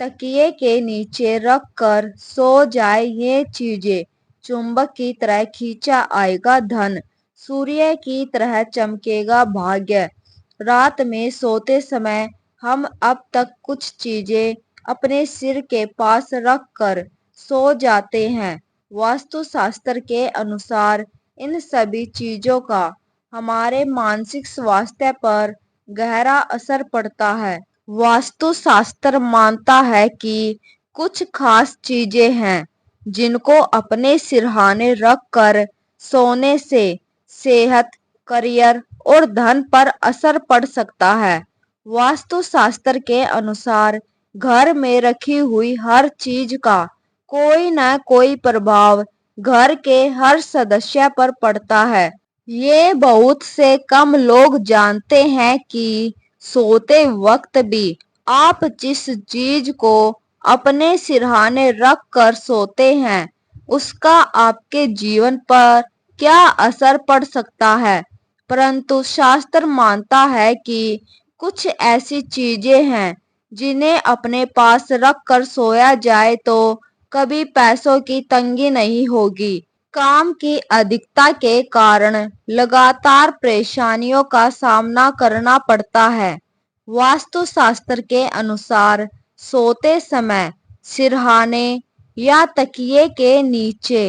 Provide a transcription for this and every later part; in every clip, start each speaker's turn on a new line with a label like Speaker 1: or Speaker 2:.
Speaker 1: तकिए के नीचे रख कर सो जाए ये चीजें, चुंबक की तरह खींचा आएगा धन, सूर्य की तरह चमकेगा भाग्य। रात में सोते समय हम अब तक कुछ चीजें अपने सिर के पास रख कर सो जाते हैं। वास्तुशास्त्र के अनुसार इन सभी चीजों का हमारे मानसिक स्वास्थ्य पर गहरा असर पड़ता है। वास्तुशास्त्र मानता है कि कुछ खास चीजें हैं जिनको अपने सिरहाने रख कर सोने से सेहत, करियर और धन पर असर पड़ सकता है। वास्तुशास्त्र के अनुसार घर में रखी हुई हर चीज का कोई न कोई प्रभाव घर के हर सदस्य पर पड़ता है। ये बहुत से कम लोग जानते हैं कि सोते वक्त भी आप जिस चीज को अपने सिरहाने रख कर सोते हैं उसका आपके जीवन पर क्या असर पड़ सकता है। परंतु शास्त्र मानता है कि कुछ ऐसी चीजें हैं जिन्हें अपने पास रख कर सोया जाए तो कभी पैसों की तंगी नहीं होगी। काम की अधिकता के कारण लगातार परेशानियों का सामना करना पड़ता है। वास्तुशास्त्र के अनुसार सोते समय सिरहाने या तकिए के नीचे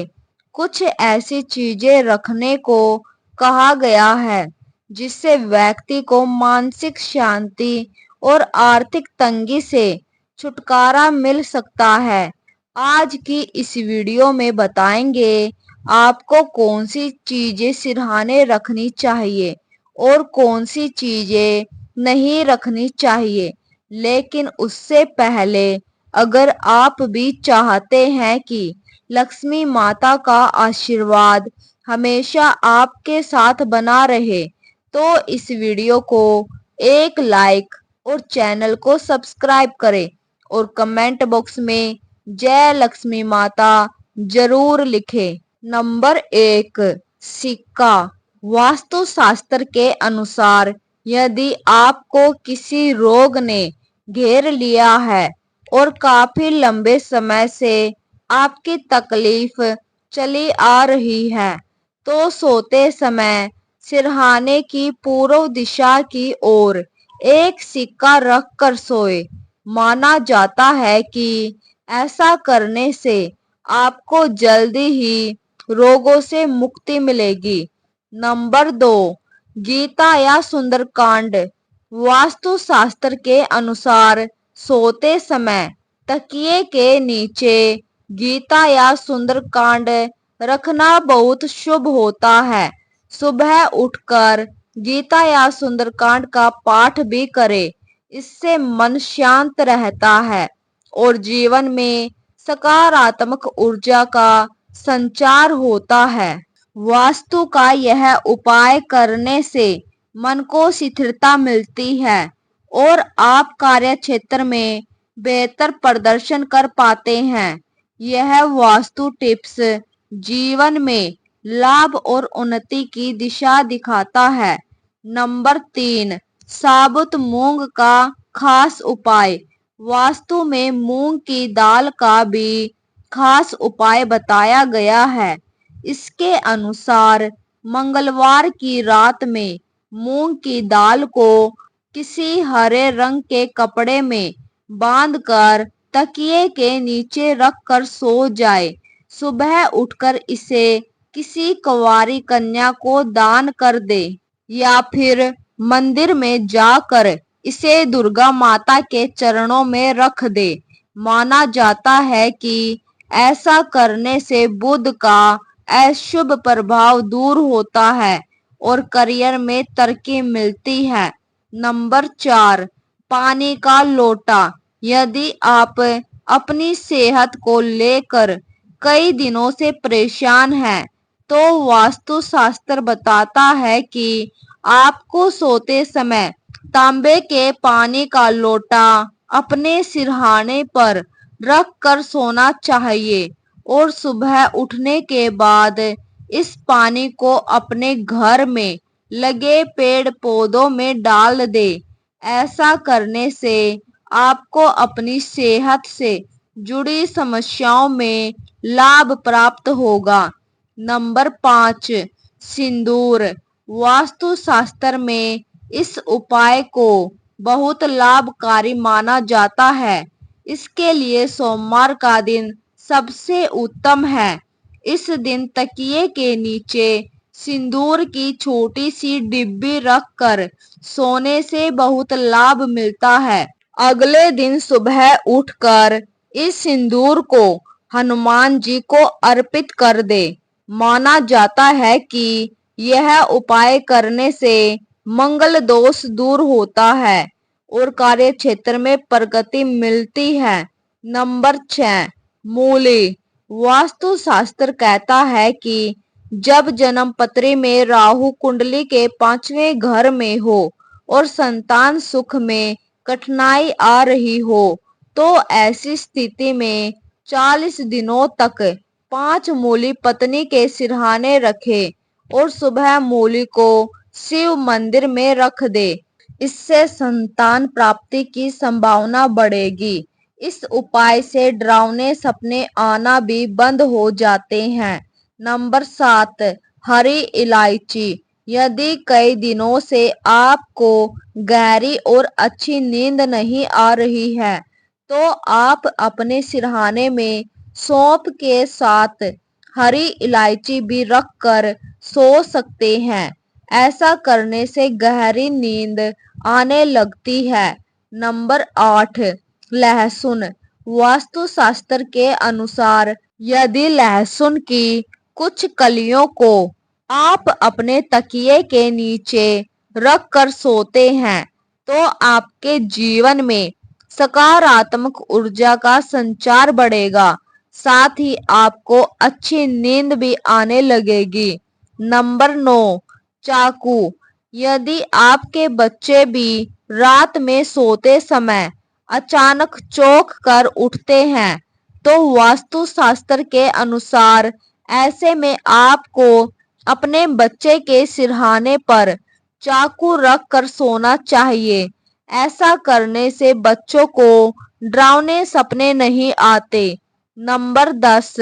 Speaker 1: कुछ ऐसी चीजें रखने को कहा गया है जिससे व्यक्ति को मानसिक शांति और आर्थिक तंगी से छुटकारा मिल सकता है। आज की इस वीडियो में बताएंगे आपको कौन सी चीजें सिरहाने रखनी चाहिए और कौन सी चीजें नहीं रखनी चाहिए। लेकिन उससे पहले अगर आप भी चाहते हैं कि लक्ष्मी माता का आशीर्वाद हमेशा आपके साथ बना रहे तो इस वीडियो को एक लाइक और चैनल को सब्सक्राइब करें और कमेंट बॉक्स में जय लक्ष्मी माता जरूर लिखें। नंबर 1, सिक्का। वास्तुशास्त्र के अनुसार यदि आपको किसी रोग ने घेर लिया है और काफी लंबे समय से आपकी तकलीफ चली आ रही है तो सोते समय सिरहाने की पूर्व दिशा की ओर एक सिक्का रख कर सोए। माना जाता है कि ऐसा करने से आपको जल्दी ही रोगों से मुक्ति मिलेगी। नंबर 2, गीता या सुंदरकांड। वास्तुशास्त्र के अनुसार सोते समय तकिए के नीचे गीता या सुंदरकांड रखना बहुत शुभ होता है। सुबह उठकर गीता या सुंदरकांड का पाठ भी करें। इससे मन शांत रहता है और जीवन में सकारात्मक ऊर्जा का संचार होता है। वास्तु का यह उपाय करने से मन को स्थिरता मिलती है और आप कार्य क्षेत्र में बेहतर प्रदर्शन कर पाते हैं। यह वास्तु टिप्स जीवन में लाभ और उन्नति की दिशा दिखाता है। नंबर 3, साबुत मूंग का खास उपाय। वास्तु में मूंग की दाल का भी खास उपाय बताया गया है। इसके अनुसार मंगलवार की रात में मूंग की दाल को किसी हरे रंग के कपड़े में बांधकर तकिए के नीचे रख कर सो जाए। सुबह उठकर इसे किसी कुंवारी कन्या को दान कर दे या फिर मंदिर में जाकर इसे दुर्गा माता के चरणों में रख दे। माना जाता है कि ऐसा करने से बुध का अशुभ प्रभाव दूर होता है और करियर में तरक्की मिलती है। नंबर 4, पानी का लोटा। यदि आप अपनी सेहत को लेकर कई दिनों से परेशान हैं तो वास्तुशास्त्र बताता है कि आपको सोते समय तांबे के पानी का लोटा अपने सिरहाने पर रख कर सोना चाहिए और सुबह उठने के बाद इस पानी को अपने घर में लगे पेड़ पौधों में डाल दे। ऐसा करने से आपको अपनी सेहत से जुड़ी समस्याओं में लाभ प्राप्त होगा। नंबर 5, सिंदूर। वास्तु शास्त्र में इस उपाय को बहुत लाभकारी माना जाता है। इसके लिए सोमवार का दिन सबसे उत्तम है। इस दिन तकिए के नीचे सिंदूर की छोटी सी डिब्बी रखकर सोने से बहुत लाभ मिलता है। अगले दिन सुबह उठकर इस सिंदूर को हनुमान जी को अर्पित कर दे। माना जाता है कि यह उपाय करने से मंगल दोष दूर होता है और कार्य क्षेत्र में प्रगति मिलती है। नंबर 6, मूली। वास्तु शास्त्र कहता है कि जब जन्म पत्री में राहु कुंडली के 5वें घर में हो और संतान सुख में कठिनाई आ रही हो तो ऐसी स्थिति में 40 दिनों तक 5 मूली पत्नी के सिरहाने रखे और सुबह मूली को शिव मंदिर में रख दे। इससे संतान प्राप्ति की संभावना बढ़ेगी। इस उपाय से डरावने सपने आना भी बंद हो जाते हैं। नंबर 7, हरी इलायची। यदि कई दिनों से आपको गहरी और अच्छी नींद नहीं आ रही है तो आप अपने सिरहाने में सौंफ के साथ हरी इलायची भी रखकर सो सकते हैं। ऐसा करने से गहरी नींद आने लगती है। नंबर 8, लहसुन। वास्तुशास्त्र के अनुसार यदि लहसुन की कुछ कलियों को आप अपने तकिए के नीचे रख कर सोते हैं तो आपके जीवन में सकारात्मक ऊर्जा का संचार बढ़ेगा। साथ ही आपको अच्छी नींद भी आने लगेगी। नंबर 9, चाकू। यदि आपके बच्चे भी रात में सोते समय अचानक चौंक कर उठते हैं तो वास्तु शास्त्र के अनुसार ऐसे में आपको अपने बच्चे के सिरहाने पर चाकू रख कर सोना चाहिए। ऐसा करने से बच्चों को डरावने सपने नहीं आते। नंबर 10,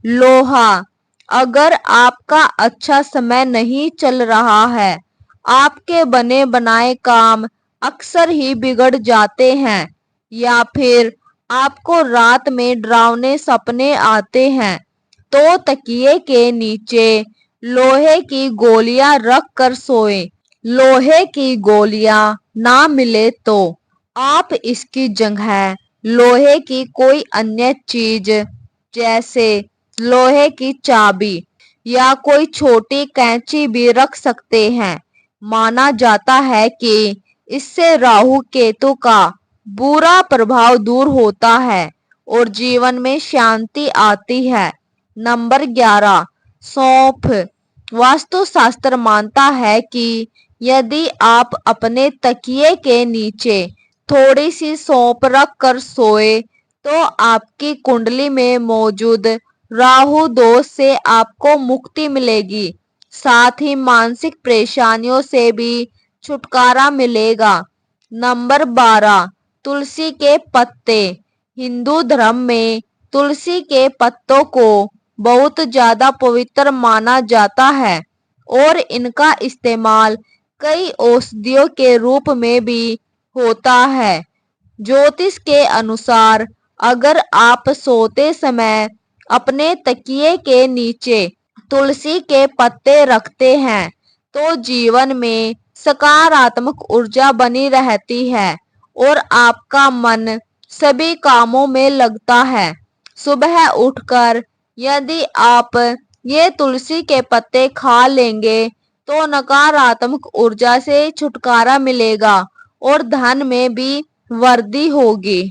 Speaker 1: लोहा। अगर आपका अच्छा समय नहीं चल रहा है, आपके बने बनाए काम अक्सर ही बिगड़ जाते हैं या फिर आपको रात में डरावने सपने आते हैं तो तकिए के नीचे लोहे की गोलियां रख कर सोएं। लोहे की गोलियां ना मिले तो आप इसकी जगह लोहे की कोई अन्य चीज जैसे लोहे की चाबी या कोई छोटी कैंची भी रख सकते हैं। माना जाता है कि इससे राहु केतु का बुरा प्रभाव दूर होता है और जीवन में शांति आती है। नंबर 11, सौंफ। वास्तुशास्त्र मानता है कि यदि आप अपने तकिए के नीचे थोड़ी सी सौंफ रख कर सोए तो आपकी कुंडली में मौजूद राहु दोष से आपको मुक्ति मिलेगी। साथ ही मानसिक परेशानियों से भी छुटकारा मिलेगा। नंबर 12, तुलसी के पत्ते। हिंदू धर्म में तुलसी के पत्तों को बहुत ज्यादा पवित्र माना जाता है और इनका इस्तेमाल कई औषधियों के रूप में भी होता है। ज्योतिष के अनुसार अगर आप सोते समय अपने तकिए के नीचे तुलसी के पत्ते रखते हैं तो जीवन में सकारात्मक ऊर्जा बनी रहती है और आपका मन सभी कामों में लगता है। सुबह उठकर यदि आप ये तुलसी के पत्ते खा लेंगे तो नकारात्मक ऊर्जा से छुटकारा मिलेगा और धन में भी वृद्धि होगी।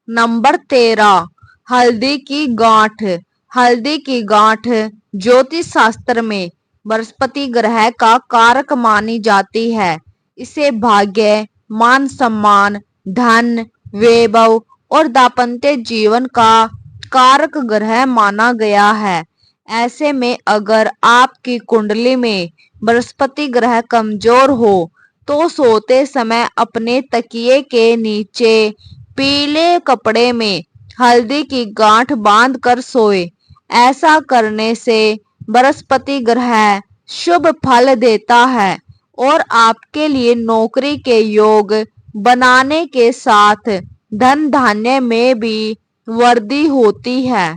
Speaker 1: नंबर 13, हल्दी की गांठ। हल्दी की गांठ ज्योतिष शास्त्र में बृहस्पति ग्रह का कारक मानी जाती है। इसे भाग्य, मान सम्मान, धन, वैभव और दांपत्य जीवन का कारक ग्रह माना गया है। ऐसे में अगर आपकी कुंडली में बृहस्पति ग्रह कमजोर हो तो सोते समय अपने तकिए के नीचे पीले कपड़े में हल्दी की गांठ बांध कर सोए। ऐसा करने से बृहस्पति ग्रह शुभ फल देता है और आपके लिए नौकरी के योग बनाने के साथ धन धान्य में भी वृद्धि होती है।